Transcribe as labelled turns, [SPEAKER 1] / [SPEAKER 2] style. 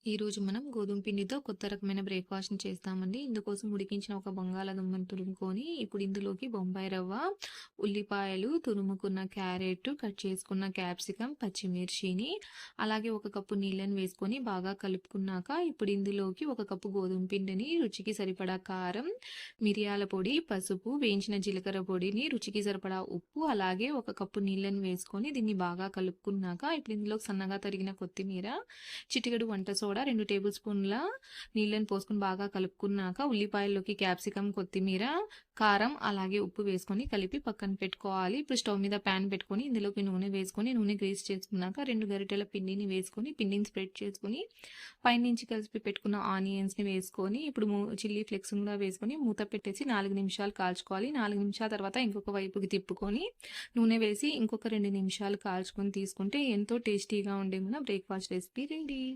[SPEAKER 1] ఈరోజు మనం గోధుమ పిండితో కొత్త రకమైన బ్రేక్‌ఫాస్ట్‌ని చేస్తామండి. ఇందుకోసం ఉడికించిన ఒక బంగాళాదుంపని తురుముకొని, ఇప్పుడు ఇందులోకి బొంబాయి రవ్వ, ఉల్లిపాయలు, తురుముకున్న క్యారెట్, కట్ చేసుకున్న క్యాప్సికమ్, పచ్చిమిర్చిని, అలాగే ఒక కప్పు నీళ్ళని వేసుకొని బాగా కలుపుకున్నాక, ఇప్పుడు ఇందులోకి ఒక కప్పు గోధుమ పిండిని, రుచికి సరిపడా కారం, మిరియాల పొడి, పసుపు, వేయించిన జీలకర్ర పొడిని, రుచికి సరిపడా ఉప్పు, అలాగే ఒక కప్పు నీళ్ళని వేసుకొని దీన్ని బాగా కలుపుకున్నాక, ఇప్పుడు ఇందులోకి సన్నగా తరిగిన కొత్తిమీర, చిటికెడు వంట సోడా, 2 టేబుల్ స్పూన్ల నీళ్ళని పోసుకొని బాగా కలుపుకున్నాక, ఉల్లిపాయల్లోకి క్యాప్సికమ్, కొత్తిమీర, కారం, అలాగే ఉప్పు వేసుకొని కలిపి పక్కన పెట్టుకోవాలి. ఇప్పుడు స్టవ్ మీద పాన్ పెట్టుకొని ఇందులోకి నూనె వేసుకొని, నూనె గ్రీస్ చేసుకున్నాక 2 గరిటెల పిండిని వేసుకొని, పిండిని స్ప్రెడ్ చేసుకొని, పైనుంచి కలిపి పెట్టుకున్న ఆనియన్స్‌ని వేసుకొని, ఇప్పుడు చిల్లీ ఫ్లేక్స్ కూడా వేసుకొని మూత పెట్టేసి 4 నిమిషాలు కాల్చుకోవాలి. 4 నిమిషాల తర్వాత ఇంకొక వైపుకి తిప్పుకొని, నూనె వేసి ఇంకొక 2 నిమిషాలు కాల్చుకొని తీసుకుంటే ఎంతో టేస్టీగా ఉండే మన బ్రేక్‌ఫాస్ట్ రెసిపీ రెడీ.